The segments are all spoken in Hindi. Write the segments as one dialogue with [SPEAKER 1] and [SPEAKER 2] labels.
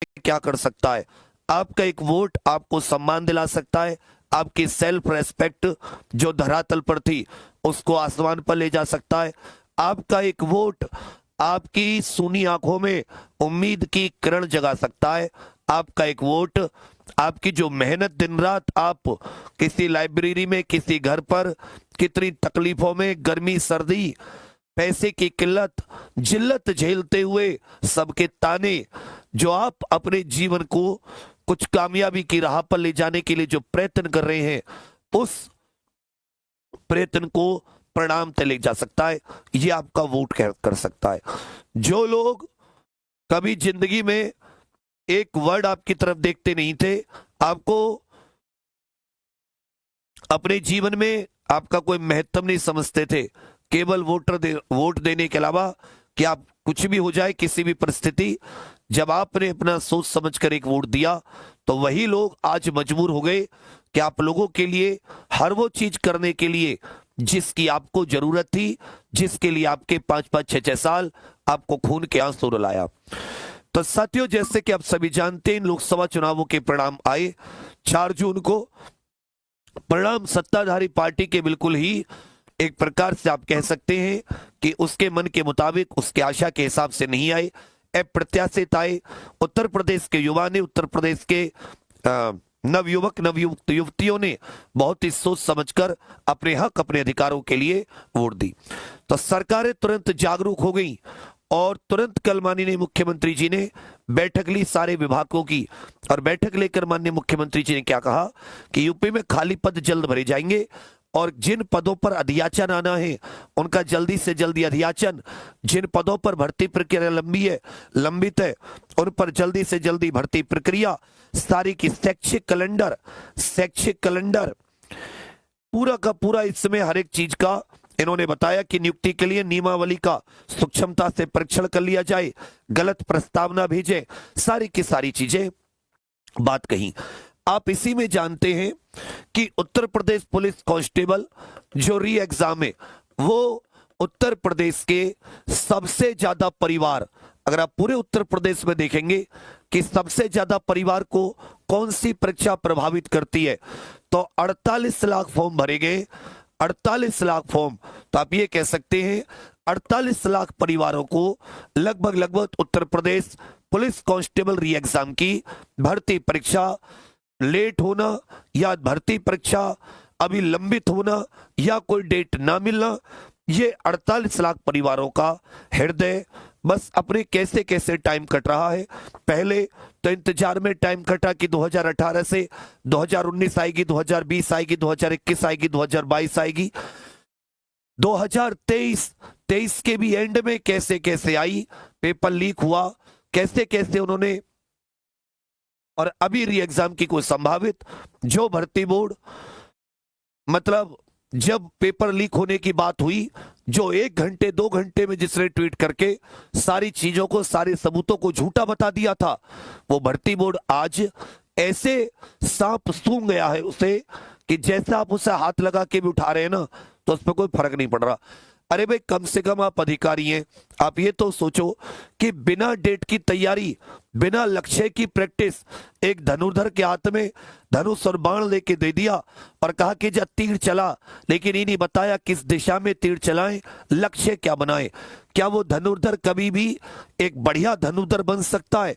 [SPEAKER 1] क्या कर सकता है। आपका एक वोट आपको सम्मान दिला सकता है, आपकी सेल्फ रेस्पेक्ट जो धरातल पर थी उसको आसमान पर ले जा सकता है। आपका एक वोट आपकी सूनी आंखों में उम्मीद की किरण जगा सकता है। आपका एक वोट आपकी जो मेहनत दिन रात आप किसी लाइब्रेरी में, किसी घर पर, कितनी तकलीफों में, गर्मी सर्दी, पैसे की किल्लत जिल्लत झेलते हुए, सबके ताने, जो आप अपने जीवन को कुछ कामयाबी की राह पर ले जाने के लिए जो प्रयत्न कर रहे हैं, उस प्रयत्न को परिणाम तक ले जा सकता है। ये आपका वोट कर सकता है। जो लोग कभी जिंदगी में एक वर्ड आपकी तरफ देखते नहीं थे, आपको अपने जीवन में आपका कोई महत्व नहीं समझते थे, केवल वोट देने के अलावा कि आप कुछ भी हो जाए किसी भी परिस्थिति, जब आपने अपना सोच समझकर एक वोट दिया तो वही लोग आज मजबूर हो गए कि आप लोगों के लिए हर वो चीज करने के लिए जिसकी आपको जरूरत थी, जिसके लिए आपके 5-5, 6-6 साल आपको खून के आंसू रुलाया। तो साथियों, जैसे कि आप सभी जानते हैं, लोकसभा चुनावों के परिणाम आए 4 जून को। परिणाम सत्ताधारी पार्टी के बिल्कुल ही एक प्रकार से आप कह सकते हैं कि उसके मन के मुताबिक, उसके आशा के हिसाब से नहीं आए, अप्रत्याशित आए। उत्तर प्रदेश के युवा ने, उत्तर प्रदेश के नवयुवक नवयुवक युवतियों ने बहुत ही सोच समझकर अपने हक, अपने अधिकारों के लिए वोट दी। तो सरकारें तुरंत जागरूक हो गई और तुरंत कल माननीय मुख्यमंत्री जी ने बैठक ली सारे विभागों की, और बैठक लेकर माननीय मुख्यमंत्री जी ने क्या कहा कि यूपी में खाली पद जल्द भरे जाएंगे और जिन पदों पर अधियाचन आना है उनका जल्दी से जल्दी अधियाचन, जिन पदों पर भर्ती प्रक्रिया लंबित है उन पर जल्दी से जल्दी भर्ती प्रक्रिया, सारी की शैक्षिक कैलेंडर पूरा का पूरा, इसमें हर एक चीज का इन्होंने बताया कि नियुक्ति के लिए नियमावली का सूक्ष्मता से परीक्षण कर लिया जाए, गलत प्रस्तावना भेजे, सारी की सारी चीजें बात कही। आप इसी में जानते हैं कि उत्तर प्रदेश पुलिस कांस्टेबल जो री एग्जाम है, वो उत्तर प्रदेश के सबसे ज्यादा परिवार, अगर आप पूरे उत्तर प्रदेश में देखेंगे कि सबसे ज्यादा परिवार को कौन सी परीक्षा प्रभावित करती है, तो 48 लाख फॉर्म भरे गए, 48 लाख फॉर्म। तो आप ये कह सकते हैं 48 लाख परिवारों को लगभग उत्तर प्रदेश पुलिस कांस्टेबल री एग्जाम की भर्ती परीक्षा लेट होना, या भर्ती परीक्षा अभी लंबित होना, या कोई डेट ना मिलना, ये 48 लाख परिवारों का हृदय बस अपने कैसे कैसे टाइम कट रहा है। पहले तो इंतजार में टाइम कटा कि 2018 से 2019 आएगी, 2020 आएगी, 2021 आएगी, 2022 आएगी, 2023 के भी एंड में कैसे कैसे आई, पेपर लीक हुआ, कैसे कैसे उन्होंने, और अभी री एग्जाम की कोई संभावित जो भर्ती बोर्ड, मतलब जब पेपर लीक होने की बात हुई, जो 1 घंटे 2 घंटे में जिसने ट्वीट करके सारी चीजों को, सारे सबूतों को झूठा बता दिया था, वो भर्ती बोर्ड आज ऐसे सांप सूंघ गया है उसे कि जैसे आप उसे हाथ लगा के भी उठा रहे हैं ना, तो उस पर कोई फर्क नहीं पड़ रहा। अरे भाई, कम से कम आप अधिकारी हैं, आप ये तो सोचो कि बिना डेट की तैयारी, बिना लक्ष्य की प्रैक्टिस, एक धनुर्धर के हाथ में धनुष और बाण लेके दे दिया और कहा कि जब तीर चला, लेकिन ये नहीं बताया किस दिशा में तीर चलाएं, लक्ष्य क्या बनाए। क्या वो धनुर्धर कभी भी एक बढ़िया धनुर्धर बन सकता है?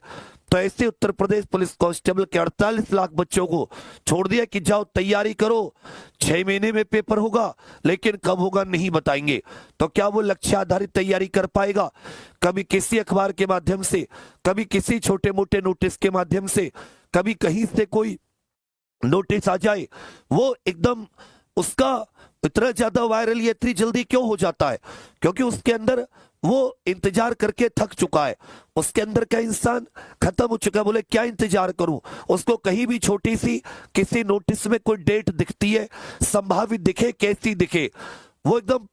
[SPEAKER 1] तो ऐसे उत्तर प्रदेश पुलिस कांस्टेबल के 48 लाख बच्चों को छोड़ दिया कि जाओ तैयारी करो, 6 महीने में पेपर होगा, लेकिन कब होगा नहीं बताएंगे। तो क्या वो लक्ष्य आधारित तैयारी कर पाएगा? कभी किसी अखबार के माध्यम से, कभी किसी छोटे मोटे नोटिस के माध्यम से, कभी कहीं से कोई नोटिस आ जाए, वो एकदम उसका इतना ज्यादा वायरल ये इतनी जल्दी क्यों हो जाता है? क्योंकि उसके अंदर वो इंतजार करके थक चुका है, उसके अंदर का इंसान खत्म हो चुका है। बोले क्या इंतजार करूं, उसको कहीं भी छोटी सी किसी नोटिस में कोई डेट दिखती है, संभावित दिखे, कैसी दिखे, वो एकदम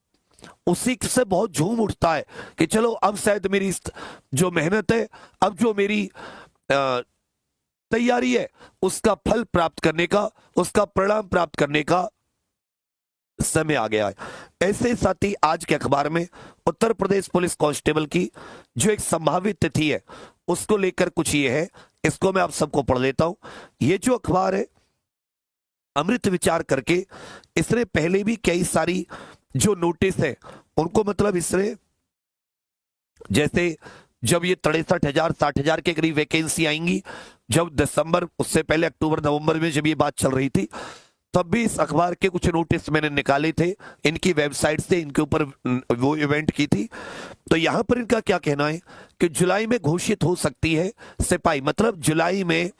[SPEAKER 1] उसी से बहुत झूम उठता है कि चलो अब शायद मेरी जो मेहनत है, अब जो मेरी तैयारी है, उसका फल प्राप्त करने का, उसका परिणाम प्राप्त करने का समय आ गया है। ऐसे साथ ही आज के अखबार में उत्तर प्रदेश पुलिस कांस्टेबल की जो एक संभावित तिथि है, उसको लेकर कुछ ये है इसको मैं आप सबको पढ़ लेता हूं। ये जो अखबार है अमृत विचार करके, इसने पहले भी कई सारी जो नोटिस है उनको मतलब इसने, जैसे जब ये 63,000 60,000 के करीब वैकेंसी आएंगी, जब दिसंबर, उससे पहले अक्टूबर नवंबर में जब ये बात चल रही थी, तब भी इस अखबार के कुछ नोटिस मैंने निकाले थे इनकी वेबसाइट से, इनके ऊपर वो इवेंट की थी। तो यहां पर इनका क्या कहना है कि जुलाई में घोषित हो सकती है सिपाही, मतलब जुलाई में,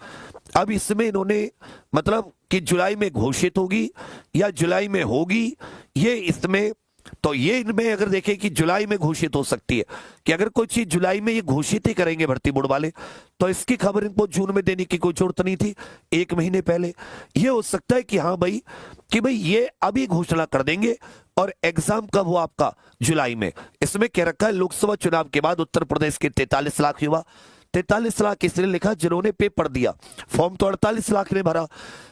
[SPEAKER 1] अब इसमें इन्होंने मतलब कि जुलाई में घोषित होगी या जुलाई में होगी, ये इसमें, तो ये इनमें अगर देखें कि जुलाई में घोषित हो सकती है, कि अगर कोई चीज जुलाई में ये घोषित ही करेंगे भर्ती बोर्ड वाले, तो इसकी खबर इनको जून में देने की कोई जरूरत नहीं थी, 1 महीने पहले। ये हो सकता है कि हाँ भाई, कि भाई ये अभी घोषणा कर देंगे और एग्जाम कब हो आपका, जुलाई में। इसमें कह रखा है लोकसभा चुनाव के बाद उत्तर प्रदेश के 43 लाख युवा, 43 लाख इसलिए लिखा जिन्होंने पेपर दिया, फॉर्म तो 48 लाख ने भरा,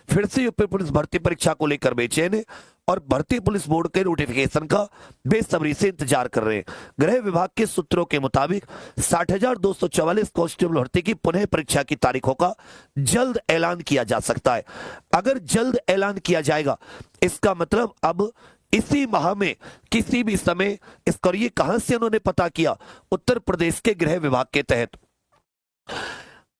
[SPEAKER 1] फिर से यूपी पुलिस भर्ती परीक्षा को लेकर बेचैन है और भर्ती पुलिस बोर्ड के नोटिफिकेशन का बेसब्री से इंतजार कर रहे हैं। गृह विभाग के सूत्रों के मुताबिक 60,244 कांस्टेबल भर्ती की पुनः परीक्षा की तारीखों का जल्द ऐलान किया जा सकता है। अगर जल्द ऐलान किया जाएगा, इसका मतलब अब इसी माह में किसी भी समय इसका, ये कहां से उन्होंने पता किया, उत्तर प्रदेश के गृह विभाग के तहत,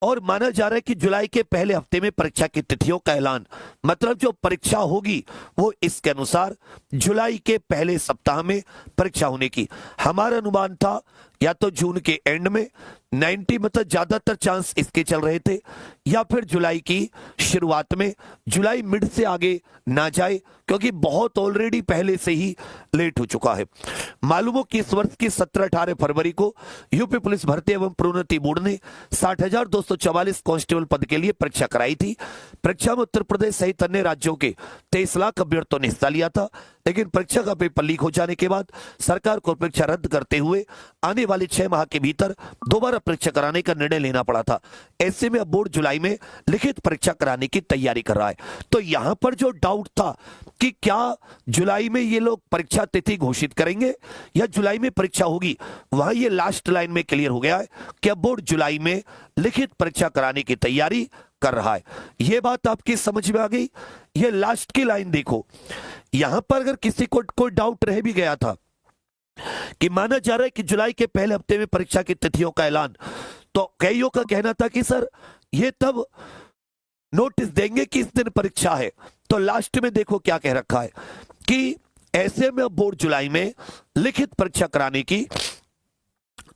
[SPEAKER 1] और माना जा रहा है कि जुलाई के पहले हफ्ते में परीक्षा की तिथियों का ऐलान, मतलब जो परीक्षा होगी वो इसके अनुसार जुलाई के पहले सप्ताह में परीक्षा होने की। हमारा अनुमान था या तो जून के एंड में 90, मतलब ज्यादातर चांस इसके चल रहे थे, या फिर जुलाई की शुरुआत में, जुलाई मिड से आगे ना जाए क्योंकि बहुत ऑलरेडी पहले से ही लेट हो चुका है। मालूम हो कि इस वर्ष की 17-18 फरवरी को यूपी पुलिस भर्ती एवं प्रोन्नति बोर्ड ने 60,244 कांस्टेबल पद के लिए परीक्षा कराई थी। परीक्षा में उत्तर प्रदेश सहित अन्य राज्यों के 23 लाख अभ्यर्थियों ने हिस्सा लिया था, लेकिन परीक्षा का पेपर लीक हो जाने के बाद सरकार को परीक्षा रद्द करते हुए आने वाले 6 माह के भीतर दोबारा परीक्षा कराने का निर्णय लेना पड़ा था। ऐसे में अब बोर्ड जुलाई में लिखित परीक्षा कराने की तैयारी कर रहा है। तो यहां पर जो डाउट था कि क्या जुलाई में ये लोग परीक्षा तिथि घोषित करेंगे या जुलाई में परीक्षा होगी, वहां ये लास्ट लाइन में क्लियर हो गया है कि अब बोर्ड जुलाई में लिखित परीक्षा कराने की तैयारी कर रहा है। यह बात आपकी समझ में आ गई। ये लास्ट की लाइन देखो, यहां पर अगर किसी को कोई डाउट रह भी गया था कि माना जा रहा है कि जुलाई के पहले हफ्ते में परीक्षा की तिथियों का ऐलान, तो कईयों का कहना था कि सर ये तब नोटिस देंगे कि इस दिन परीक्षा है। तो लास्ट में देखो क्या कह रखा है कि ऐसे में बोर्ड जुलाई में लिखित परीक्षा कराने की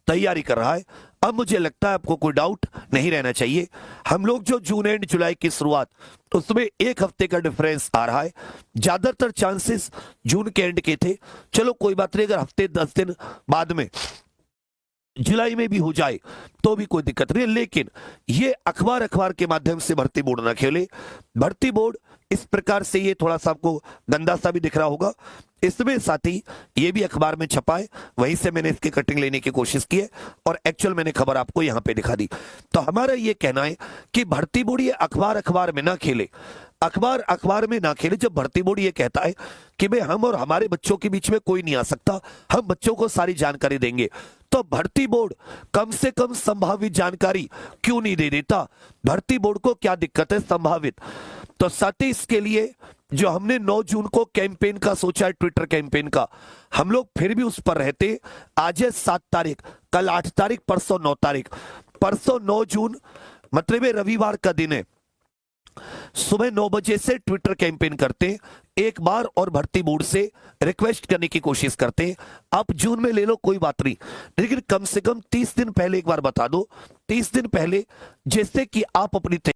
[SPEAKER 1] तैयारी कर रहा है। अब मुझे लगता है आपको कोई डाउट नहीं रहना चाहिए। हम लोग जो जून एंड जुलाई की शुरुआत, उसमें 1 हफ्ते का डिफरेंस आ रहा है, ज्यादातर चांसेस जून के एंड के थे। चलो कोई बात नहीं, अगर हफ्ते 10 दिन बाद में जुलाई में भी हो जाए तो भी कोई दिक्कत नहीं है, लेकिन ये अखबार के माध्यम से भर्ती बोर्ड ना खेले। भर्ती बोर्ड इस प्रकार से, ये थोड़ा सा आपको गंदा सा भी दिख रहा होगा, इसमें साथ ही ये भी अखबार में छपा है, वहीं से मैंने इसकी कटिंग लेने की कोशिश की है और एक्चुअल मैंने खबर आपको यहां पे दिखा दी। तो हमारा ये कहना है कि भर्ती बोर्ड ये अखबार में ना खेले, अखबार में ना खेले। जब भर्ती बोर्ड ये कहता है कि भाई हम और हमारे बच्चों के बीच में कोई नहीं आ सकता, हम बच्चों को सारी जानकारी देंगे, तो भर्ती बोर्ड कम से कम संभावित जानकारी क्यों नहीं दे देता? भर्ती बोर्ड को क्या दिक्कत है संभावित? तो साथ ही इसके लिए जो हमने 9 जून को कैंपेन का सोचा है, ट्विटर कैंपेन का, हम लोग फिर भी उस पर रहते। आज है 7 तारीख, कल 8 तारीख, परसों 9 तारीख, परसों 9 जून मतलब रविवार का दिन है, सुबह 9 बजे से ट्विटर कैंपेन करते हैं एक बार और भर्ती बोर्ड से रिक्वेस्ट करने की कोशिश करते हैं। आप जून में ले लो कोई बात नहीं, लेकिन कम से कम 30 दिन पहले एक बार बता दो, 30 दिन पहले, जिससे कि आप अपनी